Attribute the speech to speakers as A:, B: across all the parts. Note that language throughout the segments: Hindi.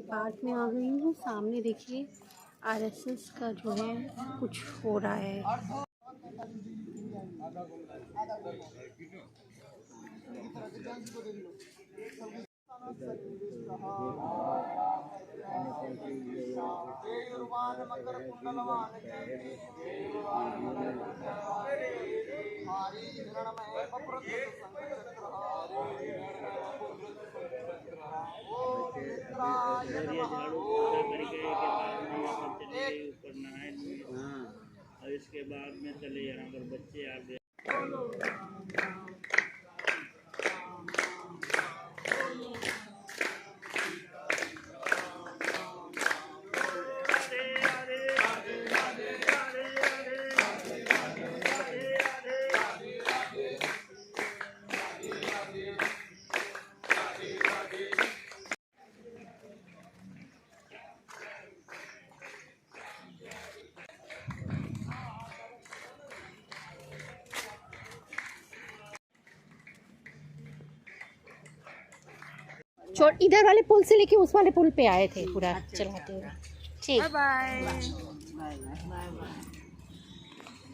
A: पार्क में आ गई हूँ। सामने देखिए आरएसएस का जो है कुछ हो रहा है।
B: ऊपर नहाए और इसके बाद में चले यहाँ पर बच्चे आ गए।
A: छोड़ इधर वाले पुल से लेके उस वाले पुल पे आए थे पूरा चलाते हुए। ठीक बाय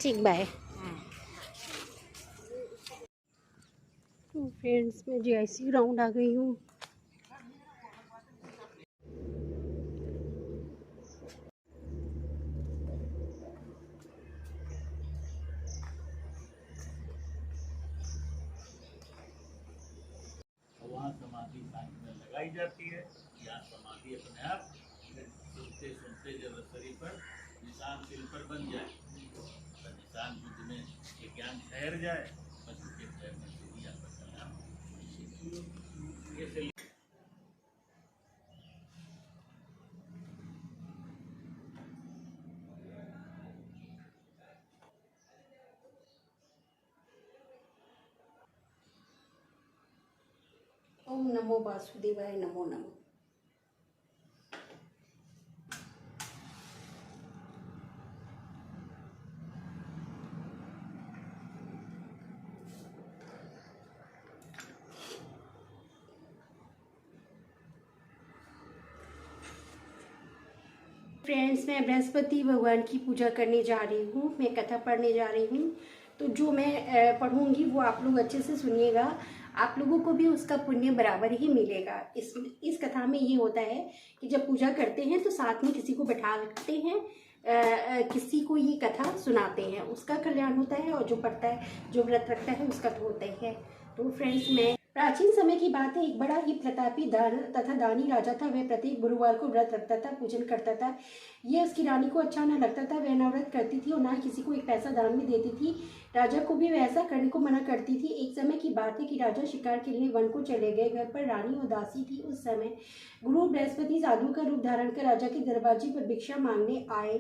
A: ठीक बाय। तो फ्रेंड्स मैं जीआईसी ग्राउंड आ गई हूँ।
B: वहाँ समाधि साथ में लगाई जाती है। यहाँ समाधि अपने आप सुनते सुनते जब शरीर पर निशान सिर पर बन जाए तो निशान बुद्ध में ये ज्ञान ठहर जाए बस उसके ठहरने से ही आपका कल्याण ये
A: ओम नमो वासुदेवाय नमो नमः। फ्रेंड्स मैं बृहस्पति भगवान की पूजा करने जा रही हूँ। मैं कथा पढ़ने जा रही हूँ। तो जो मैं पढ़ूंगी वो आप लोग अच्छे से सुनिएगा। आप लोगों को भी उसका पुण्य बराबर ही मिलेगा। इस कथा में ये होता है कि जब पूजा करते हैं तो साथ में किसी को बैठाते हैं, किसी को ये कथा सुनाते हैं, उसका कल्याण होता है। और जो पढ़ता है, जो व्रत रखता है, उसका तो होता ही है। तो फ्रेंड्स मैं प्राचीन समय की बात है। एक बड़ा ही प्रतापी तथा दानी राजा था। वह प्रत्येक गुरुवार को व्रत रखता था, पूजन करता था। यह उसकी रानी को अच्छा न लगता था। वह ना व्रत करती थी और ना किसी को एक पैसा दान में देती थी। राजा को भी वह ऐसा करने को मना करती थी। एक समय की बात है कि राजा शिकार के लिए वन को चले गए। घर पर रानी उदासी थी। उस समय गुरु बृहस्पति साधु का रूप धारण कर राजा के दरवाजे पर भिक्षा मांगने आए।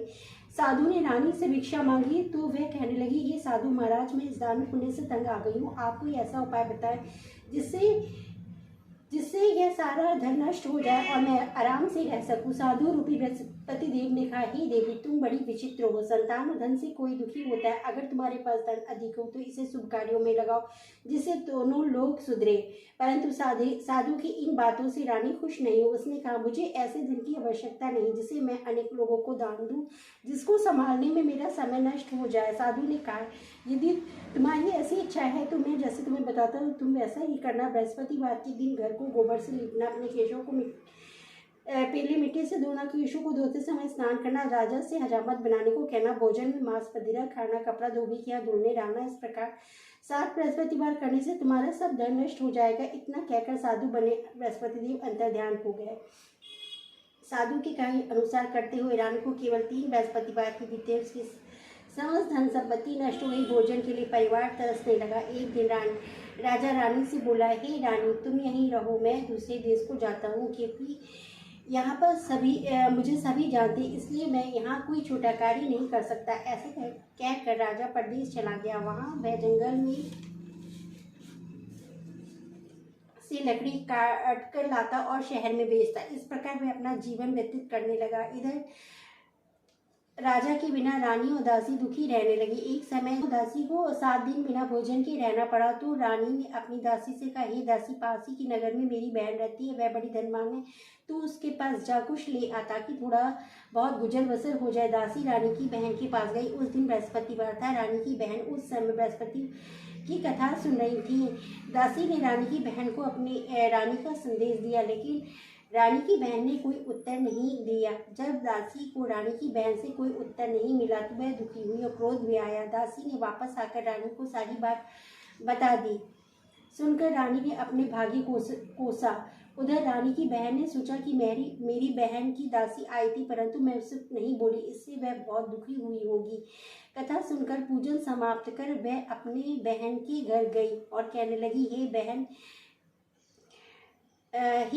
A: साधु ने रानी से भिक्षा मांगी तो वह कहने लगी, ये साधु महाराज, मैं इस दान पुण्य से तंग आ गई हूँ। आप कोई ऐसा उपाय बताएं जिससे यह सारा धन नष्ट हो जाए और मैं आराम से रह सकूं। साधु रूपी बृहस्पति देव ने कहा, हे देवी, तुम बड़ी विचित्र हो। संतान और धन से कोई दुखी होता है। अगर तुम्हारे पास धन अधिक हो तो इसे शुभ कार्यों में लगाओ, जिससे दोनों लोग सुधरे। परंतु साधु की इन बातों से रानी खुश नहीं हो। उसने कहा, मुझे ऐसे धन की आवश्यकता नहीं जिसे मैं अनेक लोगों को दान दूं, जिसको संभालने में मेरा समय नष्ट हो जाए। साधु ने कहा, यदि तुम्हारी ऐसी इच्छा है तो मैं जैसे तुम्हें बताता हूँ तुम वैसा ही करना। बृहस्पतिवार के दिन घर को गोबर से लीपना, अपने केशों को पीली मिट्टी से धोना, केशों को धोते समय स्नान करना, राजा से हजामत बनाने को कहना, भोजन में मांस पदीरा खाना, कपड़ा धोबी के यहाँ धुलने डालना। इस प्रकार 7 बृहस्पतिवार करने से तुम्हारा सब धन नष्ट हो जाएगा। इतना कहकर साधु बने बृहस्पति देव अंतर्ध्यान हो गए। साधु के कहे अनुसार करते हुए रानी को केवल 3 बृहस्पतिवार की बीते। उसकी समस्त धन संपत्ति नष्ट हो गई। भोजन के लिए परिवार तरसने लगा। एक दिन राजा रानी से बोला, हे रानी, तुम यहीं रहो, मैं दूसरे देश को जाता हूँ, क्योंकि यहाँ पर मुझे सभी जानते, इसलिए मैं यहाँ कोई छोटा कार्य नहीं कर सकता। ऐसे कहकर राजा परदेश चला गया। वहाँ वह जंगल में से लकड़ी काट कर लाता और शहर में बेचता। इस प्रकार वह अपना जीवन व्यतीत करने लगा। इधर राजा के बिना रानी और दासी दुखी रहने लगी। एक समय दासी को 7 दिन बिना भोजन के रहना पड़ा तो रानी ने अपनी दासी से कहा, हे दासी, पास ही की नगर में मेरी बहन रहती है, वह बड़ी धनवान है, तू उसके पास जा, कुछ ले आ ताकि थोड़ा बहुत गुजर बसर हो जाए। दासी रानी की बहन के पास गई। उस दिन बृहस्पतिवार था। रानी की बहन उस समय बृहस्पति की कथा सुन रही थी। दासी ने रानी की बहन को अपनी रानी का संदेश दिया, लेकिन रानी की बहन ने कोई उत्तर नहीं दिया। जब दासी को रानी की बहन से कोई उत्तर नहीं मिला तो वह दुखी हुई और क्रोध भी आया। दासी ने वापस आकर रानी को सारी बात बता दी। सुनकर रानी ने अपने भाग्य कोसा। उधर रानी की बहन ने सोचा कि मेरी बहन की दासी आई थी, परंतु मैं उसे नहीं बोली, इससे वह बहुत दुखी हुई होगी। कथा सुनकर पूजन समाप्त कर वह अपनी बहन के घर गई और कहने लगी, हे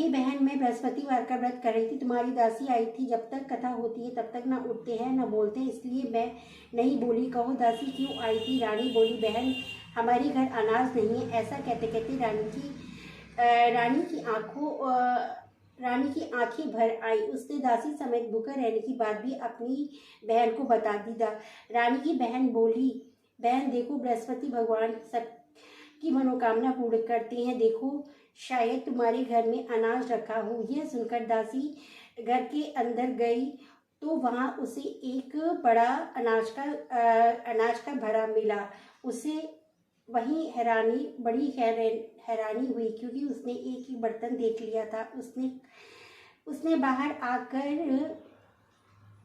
A: बहन, मैं बृहस्पतिवार का व्रत कर रही थी। तुम्हारी दासी आई थी। जब तक कथा होती है तब तक न उठते हैं न बोलते हैं, इसलिए मैं नहीं बोली। कहो दासी क्यों आई थी? रानी बोली, बहन, हमारे घर अनाज नहीं है। ऐसा कहते कहते रानी की आंखें भर आई। उसने दासी समेत भूखा रहने की बात भी अपनी बहन को बता दी। रानी की बहन बोली, बहन देखो, बृहस्पति भगवान सबकी मनोकामना पूर्ण करते हैं। देखो, शायद तुम्हारे घर में अनाज रखा हो। यह सुनकर दासी घर के अंदर गई तो वहाँ उसे एक बड़ा अनाज का भरा मिला। उसे वही बड़ी हैरानी हुई, क्योंकि उसने एक ही बर्तन देख लिया था। उसने बाहर आकर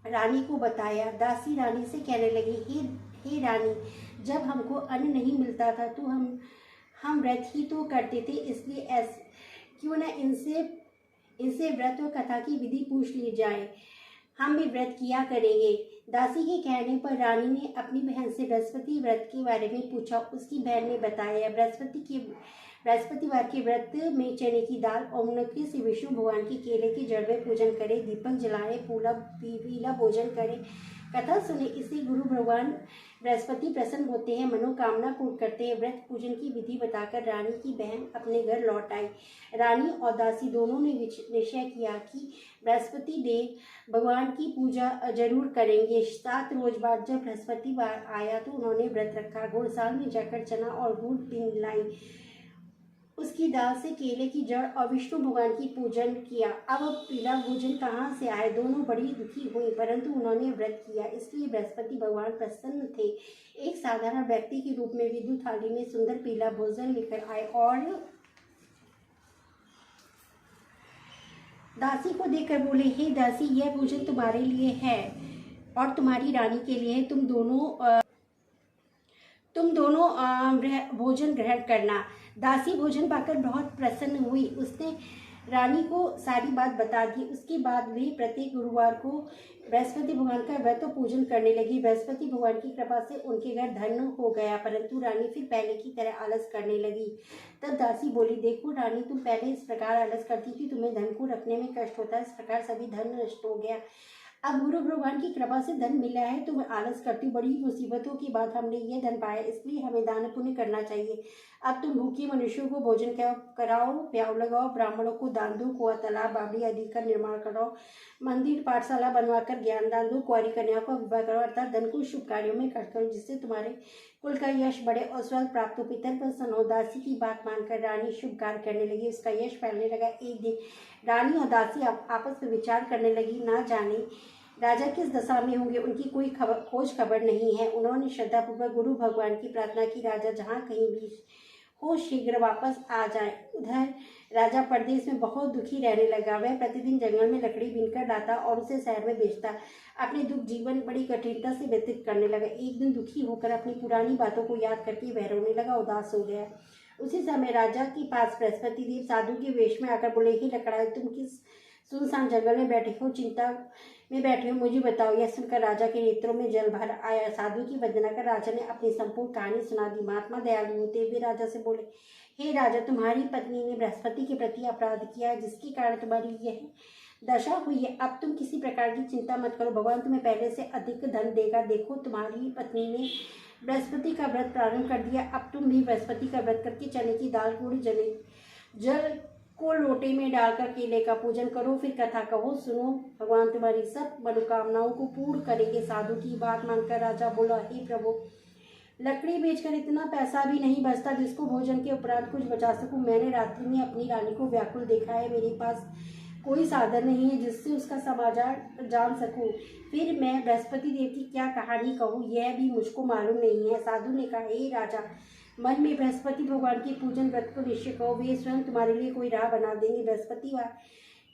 A: रानी को बताया। दासी रानी से कहने लगी, हे रानी, जब हमको अन्न नहीं मिलता था तो हम व्रत ही तो करते थे, इसलिए क्यों न इनसे व्रत और कथा की विधि पूछ ली जाए। हम भी व्रत किया करेंगे। दासी के कहने पर रानी ने अपनी बहन से बृहस्पति व्रत के बारे में पूछा। उसकी बहन ने बताया, बृहस्पतिवार के व्रत में चने की दाल और नृत्य से विष्णु भगवान के केले के जड़ में पूजन करे, दीपक जलाए, पीला भोजन करे, कथा सुने। इससे गुरु भगवान बृहस्पति प्रसन्न होते हैं, मनोकामना पूर्ण करते हैं। व्रत पूजन की विधि बताकर रानी की बहन अपने घर लौट आई। रानी और दासी दोनों ने निश्चय किया कि बृहस्पति देव भगवान की पूजा जरूर करेंगे। 7 रोज बाद जब बृहस्पतिवार आया तो उन्होंने व्रत रखा। घोड़साल में जाकर चना और गुड़ पीन लाई, उसकी दाल से केले की जड़ और विष्णु भगवान की पूजन किया। अब पीला भोजन कहाँ से आए? दोनों बड़ी दुखी हुई, परंतु उन्होंने व्रत किया, इसलिए बृहस्पति भगवान प्रसन्न थे। एक साधारण व्यक्ति के रूप में विद्युत थाली में सुंदर पीला भोजन लेकर आए और दासी को देकर बोले, हे दासी, यह भोजन तुम्हारे लिए है और तुम्हारी रानी के लिए है। तुम दोनों भोजन ग्रहण करना। दासी भोजन पाकर बहुत प्रसन्न हुई। उसने रानी को सारी बात बता दी। उसके बाद वे प्रत्येक गुरुवार को बृहस्पति भगवान का व्रत और पूजन करने लगी। बृहस्पति भगवान की कृपा से उनके घर धन हो गया, परंतु रानी फिर पहले की तरह आलस करने लगी। तब दासी बोली, देखो रानी, तुम पहले इस प्रकार आलस करती थी, तुम्हें धन को रखने में कष्ट होता है, इस प्रकार सभी धन नष्ट हो गया। अब गुरु भगवान की कृपा से धन मिला है, तुम आलस करती हो। बड़ी मुसीबतों के बाद हमने ये धन पाया, इसलिए हमें दान पुण्य करना चाहिए। अब तुम भूखे मनुष्यों को भोजन कराओ, प्याव लगाओ, ब्राह्मणों को दान दो, कुआं, तालाब, बावड़ी आदि का निर्माण कराओ, मंदिर पाठशाला बनवाकर ज्ञान दान दो, कुंवारी कन्या को विवाह करो, अर्थात धन को शुभ कार्यों में खर्च करो, जिससे तुम्हारे कुल का यश बढ़े और स्वर्ग प्राप्त हो। पितर प्रसन्न हो। दासी की बात मानकर रानी शुभ कार्य करने लगी। उसका यश फैलने लगा। एक दिन रानी और दासी आपस में विचार करने लगी, ना जाने राजा किस दशा में होंगे, उनकी कोई खोज खबर नहीं है। उन्होंने श्रद्धापूर्वक गुरु भगवान की प्रार्थना की, राजा जहाँ कहीं भी हो शीघ्र वापस आ जाए। उधर राजा परदेश में बहुत दुखी रहने लगा। वह प्रतिदिन जंगल में लकड़ी बीनकर लाता और उसे शहर में बेचता। अपने दुख जीवन बड़ी कठिनता से व्यतीत करने लगा। एक दिन दुखी होकर अपनी पुरानी बातों को याद करके वह रोने लगा, उदास हो गया। उसी समय राजा के पास बृहस्पति देव साधु के वेश में आकर बोले, हे लकड़ाई, तुम किस सुनसान जंगल में बैठे हो, चिंता में बैठे हो, मुझे बताओ। यह सुनकर राजा के नेत्रों में जल भर आया। साधु की वंदना कर राजा ने अपनी संपूर्ण कहानी सुना दी। महात्मा दयालु होते हुए राजा से बोले, हे राजा, तुम्हारी पत्नी ने बृहस्पति के प्रति अपराध किया है, जिसके कारण तुम्हारी यह दशा हुई है। अब तुम किसी प्रकार की चिंता मत करो, भगवान तुम्हें पहले से अधिक धन देगा। देखो, तुम्हारी पत्नी ने बृहस्पति का व्रत प्रारंभ कर दिया। अब तुम भी बृहस्पति का व्रत करके चने की दाल, गुड़, जल को लोटे में डालकर केले का पूजन करो, फिर कथा कहो, सुनो, भगवान तुम्हारी सब मनोकामनाओं को पूर्ण करेंगे। साधु की बात मानकर राजा बोला, हे प्रभु, लकड़ी बेचकर इतना पैसा भी नहीं बचता जिसको भोजन के उपरांत कुछ बचा सकूं। मैंने रात्रि में अपनी रानी को व्याकुल देखा है, मेरे पास कोई साधन नहीं है जिससे उसका समाचार जान सकूं। फिर मैं बृहस्पति देव की क्या कहानी कहूँ, यह भी मुझको मालूम नहीं है। साधु ने कहा, हे राजा, मन में बृहस्पति भगवान के पूजन व्रत को निश्चय कहो, वे स्वयं तुम्हारे लिए कोई राह बना देंगे। बृहस्पतिवार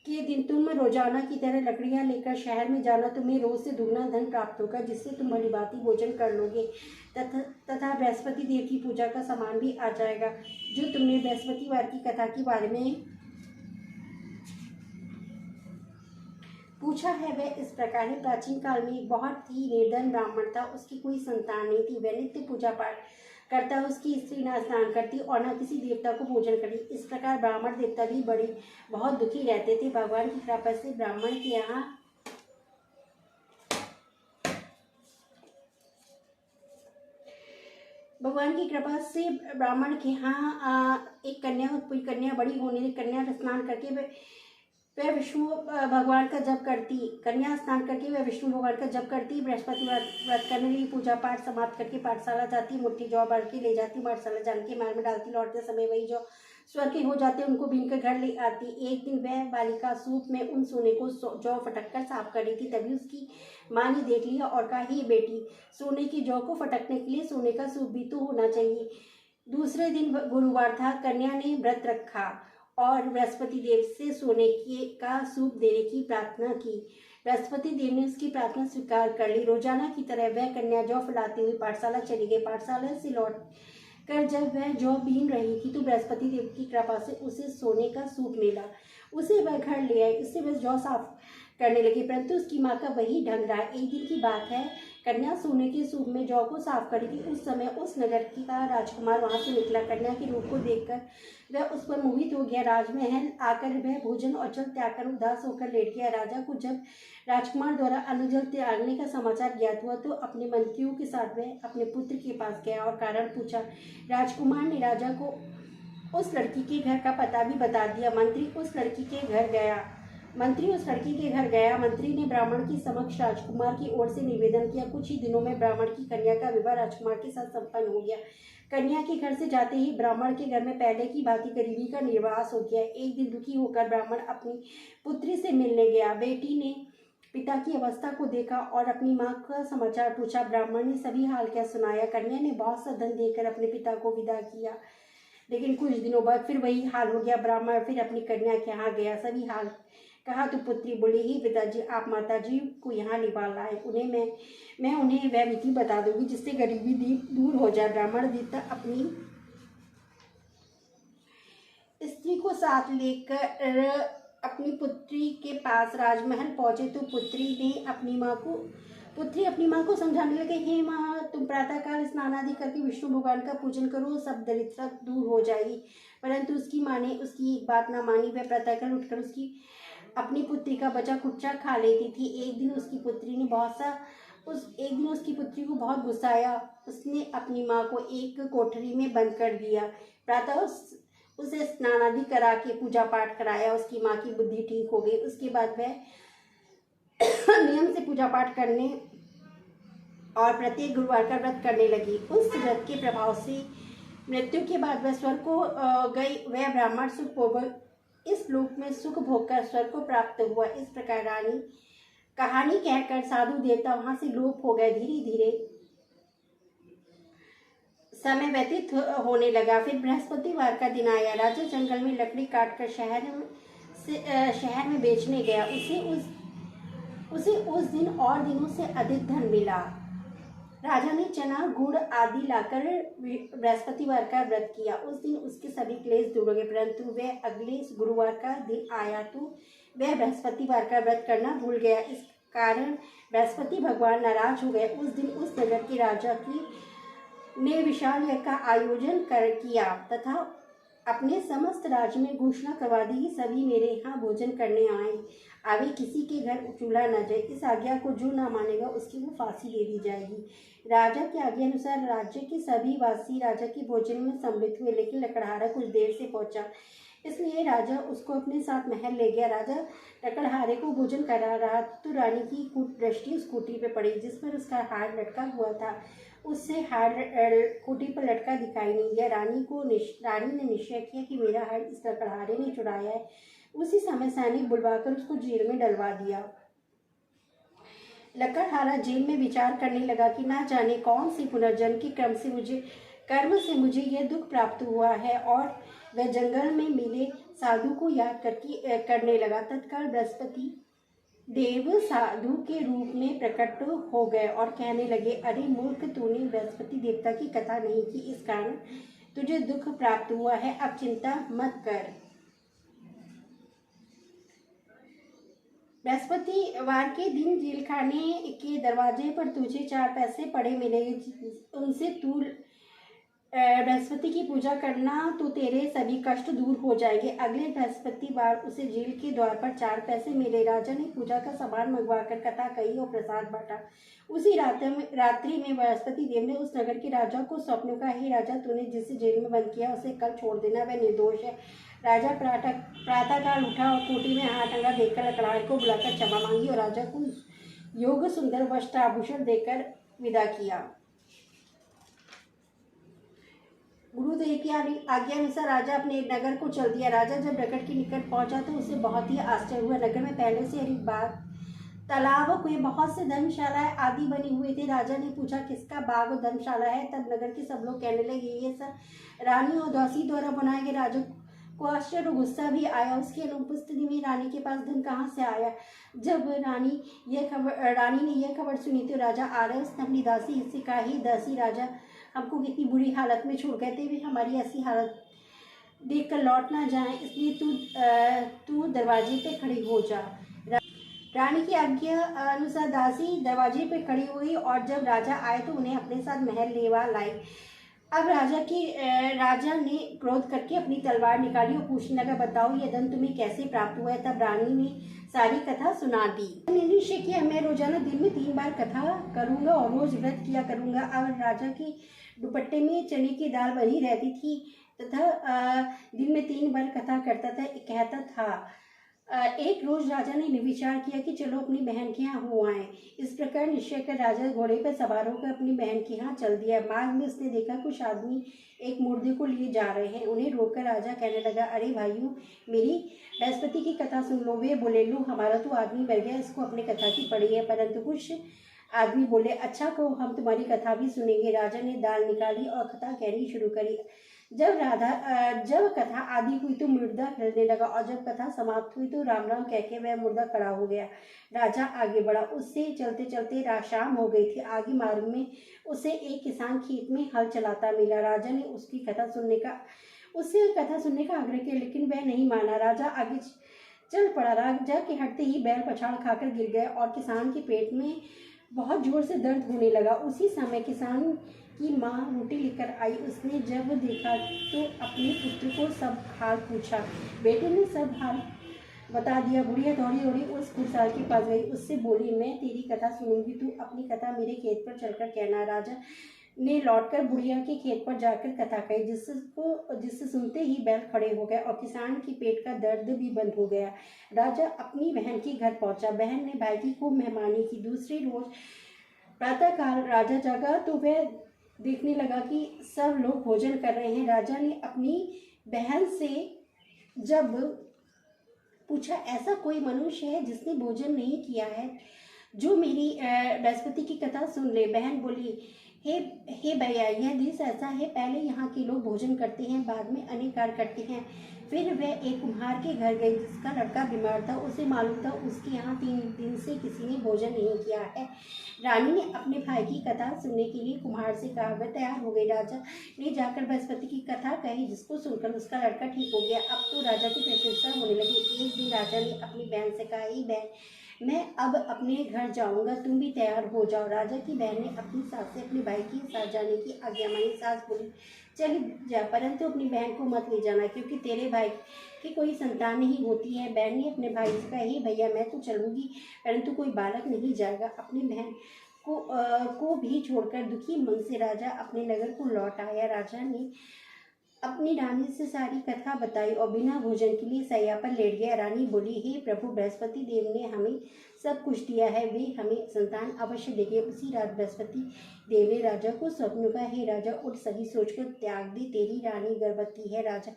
A: के दिन तुम रोजाना की तरह लकड़ियां लेकर शहर में जाना, तुम्हें रोज से दुगना धन प्राप्त होगा, जिससे तुम भलीभांति भोजन कर लोगे तथा बृहस्पति देव की पूजा का सामान भी आ जाएगा। जो तुमने बृहस्पतिवार की कथा के बारे में पूछा है वह इस प्रकार है। प्राचीन काल में एक बहुत ही निर्धन ब्राह्मण था, उसकी कोई संतान नहीं थी। वह नित्य पूजा पाठ करता, उसकी स्त्री न स्नान करती और न किसी देवता को भोजन करती। इस प्रकार ब्राह्मण देवता भी बहुत दुखी रहते थे। भगवान की कृपा से ब्राह्मण के यहाँ एक कन्या उत्पन्न। कन्या बड़ी होने, कन्या स्नान करके वह विष्णु भगवान का जप करती। कन्या स्नान करके वह विष्णु भगवान का जप करती। बृहस्पति व्रत करने लिए पूजा पाठ समाप्त करके पाठशाला जाती। मुट्ठी जौ भर के ले जाती, पाठशाला जान के मार में डालती। लौटते समय वही जौ स्वर के हो जाते, उनको बीन कर घर ले आती। एक दिन वह बालिका सूप में उन सोने को जौ फटक कर साफ कर रही थी, तभी उसकी माँ ने देख लिया और कहा, हे बेटी, सोने की जौ को फटकने के लिए सोने का सूप भी तो होना चाहिए। दूसरे दिन गुरुवार था। कन्या ने व्रत रखा और बृहस्पति देव से सोने का सूप देने की प्रार्थना की। बृहस्पति देव ने उसकी प्रार्थना स्वीकार कर ली। रोजाना की तरह वह कन्या जौ फैलाती हुई पाठशाला चली गई। पाठशाला से लौट कर जब वह जौ बीन रही थी तो बृहस्पति देव की कृपा से उसे सोने का सूप मिला। उसे वह घर ले आई। उससे वह जौ साफ करने लगी, परंतु उसकी माँ का वही ढंग रहा। एक दिन की बात है, कन्या सोने के सूप में जौ को साफ करी थी। उस समय उस नगर का राजकुमार वहां से निकला। कन्या के रूप को देखकर वह उस पर मोहित हो गया। राजमहल आकर वह भोजन और जल त्याग कर उदास होकर लेट गया। राजा को जब राजकुमार द्वारा अन्न जल त्यागने का समाचार ज्ञात हुआ तो अपने मंत्रियों के साथ वह अपने पुत्र के पास गया और कारण पूछा। राजकुमार ने राजा को उस लड़की के घर का पता भी बता दिया। मंत्री उस लड़की के घर गया। मंत्री ने ब्राह्मण की समक्ष राजकुमार की ओर से निवेदन किया। कुछ ही दिनों में ब्राह्मण की कन्या का विवाह राजकुमार के साथ संपन्न हो गया। कन्या के घर से जाते ही ब्राह्मण के घर में पहले की भांति गरीबी का निर्वास हो गया। एक दिन दुखी होकर ब्राह्मण अपनी पुत्री से मिलने गया। बेटी ने पिता की अवस्था को देखा और अपनी माँ का समाचार पूछा। ब्राह्मण ने सभी हाल क्या सुनाया। कन्या ने बहुत सा धन देकर अपने पिता को विदा किया, लेकिन कुछ दिनों बाद फिर वही हाल हो गया। ब्राह्मण फिर अपनी कन्या के यहाँ गया, सभी हाल कहा तो पुत्री बोली, ही पिताजी, आप माताजी को यहाँ लिवा लाए, मैं उन्हें वह विधि बता दूंगी जिससे गरीबी दूर हो जाए। ब्राह्मण देवता अपनी स्त्री को साथ लेकर अपनी पुत्री के पास राजमहल पहुंचे तो पुत्री अपनी माँ को समझाने लगे, हे माँ, तुम प्रातःकाल स्नान आदि करके विष्णु भगवान का पूजन करो, सब दरिद्रता दूर हो जाएगी। परंतु उसकी माँ ने उसकी एक बात न मानी। वह प्रातःकाल उठकर अपनी पुत्री का बचा खुच्चा खा लेती थी। एक दिन उसकी पुत्री को बहुत गुस्सा आया। उसने अपनी माँ को एक कोठरी में बंद कर दिया। प्रातः उसे स्नान आदि करा के पूजा पाठ कराया। उसकी माँ की बुद्धि ठीक हो गई। उसके बाद वह नियम से पूजा पाठ करने और प्रत्येक गुरुवार का व्रत करने लगी। उस व्रत के प्रभाव से मृत्यु के बाद वह स्वर्ग को गई। वह ब्राह्मण सुखपूर्वक इस लोक में सुख भोग कर स्वर्ग को प्राप्त हुआ। इस प्रकार कहानी कहकर साधु देवता वहां से लोप हो गए। धीरे धीरे समय व्यतीत होने लगा। फिर बृहस्पतिवार का दिन आया। राजा जंगल में लकड़ी काटकर शहर में बेचने गया। उसे उस दिन और दिनों से अधिक धन मिला। राजा ने चना गुड़ आदि लाकर बृहस्पतिवार का व्रत किया। उस दिन उसके सभी क्लेश दूर हो गए, परंतु वह अगले गुरुवार का दिन आया तो वह बृहस्पतिवार का व्रत करना भूल गया। इस कारण बृहस्पति भगवान नाराज हो गए। उस दिन उस नगर के राजा ने विशाल यज्ञ का आयोजन किया तथा अपने समस्त राज्य में घोषणा करवा दी कि सभी मेरे यहाँ भोजन करने आवे, किसी के घर चूल्हा न जाए। इस आज्ञा को जो न मानेगा उसकी वो फांसी दे दी जाएगी। राजा की आज्ञा अनुसार राज्य के सभी वासी राजा के भोजन में सम्मिलित हुए, लेकिन लकड़हारा कुछ देर से पहुंचा। इसलिए राजा उसको अपने साथ महल ले गया। राजा लकड़हारे को भोजन करा रहा तो रानी की कूट दृष्टि उस कोठी पे पड़ी जिस पर उसका हार लटका हुआ था। उससे हार कोठी पर लटका दिखाई नहीं दिया। रानी ने निश्चय किया कि मेरा हार इस लकड़हारे ने चुराया है। उसी समय सैनिक बुलवाकर उसको जेल में डलवा दिया। लकड़हारा जेल में विचार करने लगा कि ना जाने कौन सी पुनर्जन्म के कर्म से मुझे यह दुख प्राप्त हुआ है, और वह जंगल में मिले साधु को याद करने लगा। तत्काल बृहस्पति देव साधु के रूप में प्रकट हो गए और कहने लगे, अरे मूर्ख, तूने बृहस्पति देवता की कथा नहीं की, इस कारण तुझे दुख प्राप्त हुआ है। अब चिंता मत कर। बृहस्पतिवार के दिन जेलखाने के दरवाजे पर तुझे 4 पैसे पड़े मिलेंगे। उनसे तू बृहस्पति की पूजा करना तो तेरे सभी कष्ट दूर हो जाएंगे। अगले बृहस्पतिवार उसे जेल के द्वार पर 4 पैसे मिले। राजा ने पूजा का सामान मंगवाकर कथा कही और प्रसाद बांटा। उसी रात्रि में बृहस्पति देव ने उस नगर के राजा को स्वप्न कहा, हे राजा, तूने जिसे जेल में बंद किया उसे कल छोड़ देना, वह निर्दोष है। राजा प्रातःकाल उठा और कोठी में हाथ टंगा देखकर लकड़हारे को बुलाकर क्षमा मांगी और राजा को योग सुंदर वस्त्र आभूषण देकर विदा किया। गुरुदेव की आज्ञा अनुसार राजा अपने नगर को चल दिया। राजा जब नगर के निकट पहुंचा तो उसे बहुत ही आश्चर्य हुआ। नगर में पहले से एक बाग, तालाब हुए, बहुत से धर्मशालाएं आदि बनी हुए थे। राजा ने पूछा, किसका बाग और धर्मशाला है? तब नगर के सब लोग कहने लगे, ये सब रानी और दासी द्वारा बनाए गए। राजा को आश्चर्य और गुस्सा भी आया। उसकी अनुपस्थिति में रानी के पास धन कहाँ से आया? जब रानी ने यह खबर सुनी तो राजा आ रहे उसने अपनी दासी से कहा, ही दासी, राजा हमको कितनी बुरी हालत में छोड़ गए थे, वे हमारी ऐसी हालत देखकर लौट ना जाएं, इसलिए तू दरवाजे पे खड़ी हो जा। रानी की आज्ञा अनुसार दासी दरवाजे पे खड़ी हुई और जब राजा आए तो उन्हें अपने साथ महल लेवा लाई। अब राजा ने क्रोध करके अपनी तलवार निकाली और पूछने लगा, बताओ यह धन तुम्हें कैसे प्राप्त हुआ है? तब रानी ने सारी कथा सुना दी। मैंने निश्चय किया, मैं रोजाना दिन में 3 बार कथा करूंगा और रोज व्रत किया करूंगा। अब राजा के दुपट्टे में चने की दाल बनी रहती थी तथा दिन में 3 बार कथा करता था। कहता था, एक रोज राजा ने विचार किया कि चलो अपनी बहन के यहाँ हो आए। इस प्रकार निश्चय कर राजा घोड़े पर सवार होकर अपनी बहन के यहाँ चल दिया। मार्ग में उसने देखा कुछ आदमी एक मुर्दे को लिए जा रहे हैं। उन्हें रोककर राजा कहने लगा, अरे भाइयों, मेरी बृहस्पति की कथा सुन लो। वे बोले, लो, हमारा तो आदमी मर गया, इसको अपनी कथा की पड़ी है। परंतु कुछ आदमी बोले, अच्छा कहो, हम तुम्हारी कथा भी सुनेंगे। राजा ने दाल निकाली और कथा कहनी शुरू करी। जब कथा आदि हुई तो मुर्दा हिलने लगा और जब कथा समाप्त हुई तो राम राम कह के वह मुर्दा खड़ा हो गया। राजा आगे बढ़ा। उससे चलते चलते शाम हो गई थी। आगे मार्ग में उसे एक किसान खेत में हल चलाता मिला। राजा ने उससे कथा सुनने का आग्रह किया, लेकिन वह नहीं माना। राजा आगे चल पड़ा। राजा के हटते ही बैल पछाड़ खाकर गिर गए और किसान के पेट में बहुत जोर से दर्द होने लगा। उसी समय किसान की माँ रोटी लेकर आई। उसने जब देखा तो अपने पुत्र को सब हाल पूछा। बेटे ने सब हाल बता दिया। बुढ़िया दौड़ी दौड़ी उस खुरसाल के पास गई। उससे बोली, मैं तेरी कथा सुनूंगी, तू अपनी कथा मेरे खेत पर चलकर कहना। राजा ने लौटकर बुढ़िया के खेत पर जाकर कथा कही, जिससे सुनते ही बैल खड़े हो गए और किसान के पेट का दर्द भी बंद हो गया। राजा अपनी बहन के घर पहुंचा। बहन ने भाई की खूब मेहमानी की। दूसरी रोज प्रातःकाल राजा जागा तो वह देखने लगा कि सब लोग भोजन कर रहे हैं। राजा ने अपनी बहन से जब पूछा, ऐसा कोई मनुष्य है जिसने भोजन नहीं किया है, जो मेरी बृहस्पति की कथा सुन ले? बहन बोली, हे भैया, यह देश ऐसा है, पहले यहाँ के लोग भोजन करते हैं, बाद में अनेक कार्य करते हैं। फिर वह एक कुम्हार के घर गई जिसका लड़का बीमार था। उसे मालूम था उसके यहाँ 3 दिन से किसी ने भोजन नहीं किया है। रानी ने अपने भाई की कथा सुनने के लिए कुम्हार से कहा। वह तैयार हो गई। राजा ने जाकर बृहस्पति की कथा कही, जिसको सुनकर उसका लड़का ठीक हो गया। अब तो राजा की प्रशंसा होने लगी। एक दिन राजा ने अपनी बहन से कहा, ही बहन, मैं अब अपने घर जाऊंगा, तुम भी तैयार हो जाओ। राजा की बहन ने अपनी सास से अपने भाई के साथ जाने की आज्ञा मांगी। सास बोली, चल जा, परंतु अपनी बहन को मत ले जाना, क्योंकि तेरे भाई की कोई संतान नहीं होती है। बहन ने अपने भाई से कहा, हे भैया, मैं तो चलूंगी, परंतु कोई बालक नहीं जाएगा। अपनी बहन को भी छोड़कर दुखी मन से राजा अपने नगर को लौट आया। राजा ने अपनी रानी से सारी कथा बताई और बिना भोजन के लिए सैया पर लेट गया। रानी बोली, हे प्रभु, बृहस्पति देव ने हमें सब कुछ दिया है, वे हमें संतान अवश्य देंगे। उसी रात बृहस्पति देव ने राजा को स्वप्न कहा, हे राजा, उठ, सभी सोचकर त्याग दे, तेरी रानी गर्भवती है। राजा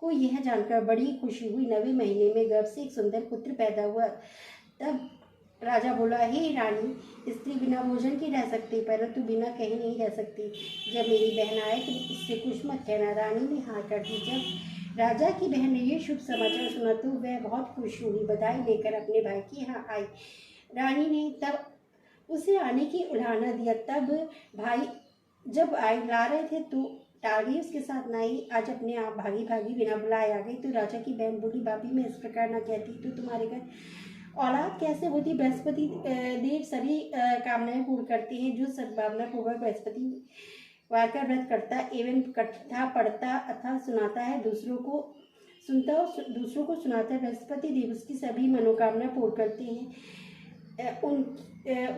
A: को यह जानकर बड़ी खुशी हुई। 9वें महीने में गर्भ से एक सुंदर पुत्र पैदा हुआ। तब राजा बोला, हे रानी, स्त्री बिना भोजन के रह सकती, परंतु बिना कहीं नहीं रह सकती। जब मेरी बहन आए तो इससे कुछ मत कहना। रानी ने हाँ कर दी। जब राजा की बहन ने ये शुभ समाचार सुना तो वह बहुत खुश हुई, बधाई लेकर अपने भाई के यहाँ आई। रानी ने तब उसे आने की उलाहना दिया। तब भाई जब ला रहे थे तो टाली उसके साथ नाई आज अपने आप भागी भागी बिना बुलाए आ गई। तो राजा की बहन बोली, भाभी, मैं इस प्रकार न कहती तो तुम्हारे घर औलाद कैसे होती। बृहस्पति देव सभी कामनाएं पूर्ण करते हैं। जो सद्भावना पूर्वक बृहस्पति वार का व्रत करता एवं कथा पढ़ता अथवा सुनाता है, दूसरों को सुनाता है, बृहस्पति देव उसकी सभी मनोकामना पूर्ण करते हैं,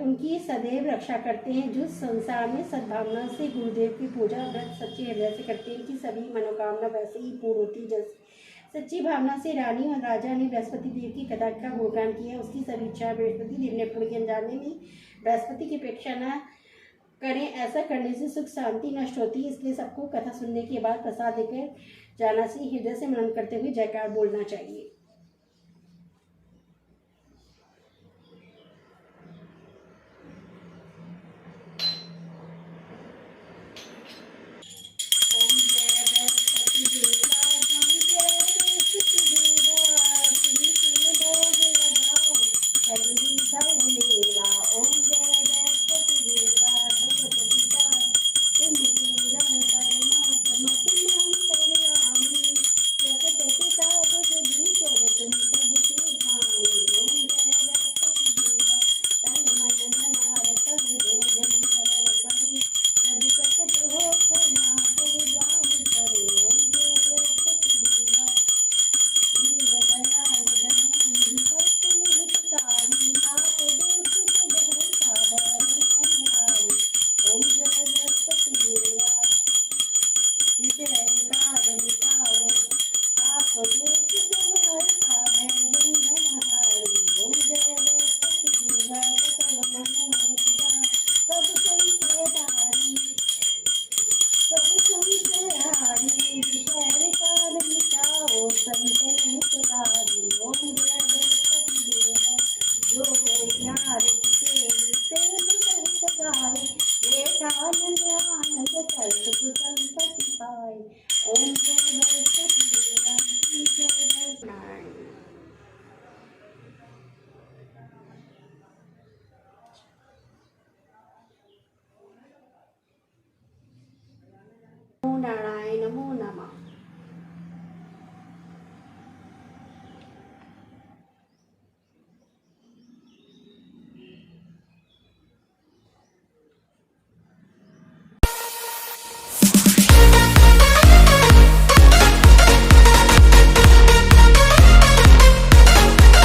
A: उनकी सदैव रक्षा करते हैं। जो संसार में सद्भावना से गुरुदेव की पूजा व्रत सच्चे हृदय से करते हैं, उनकी सभी मनोकामना वैसे ही पूर्ण होती। जैसे सच्ची भावना से रानी और राजा ने बृहस्पति देव की कथा का गुणगान किया। उसकी सभी इच्छा बृहस्पति देव ने पूर्ण की। जाने में बृहस्पति की अपेक्षा न करें, ऐसा करने से सुख शांति नष्ट होती है। इसलिए सबको कथा सुनने के बाद प्रसाद देकर जाना से हृदय से मनन करते हुए जयकार बोलना चाहिए। नमो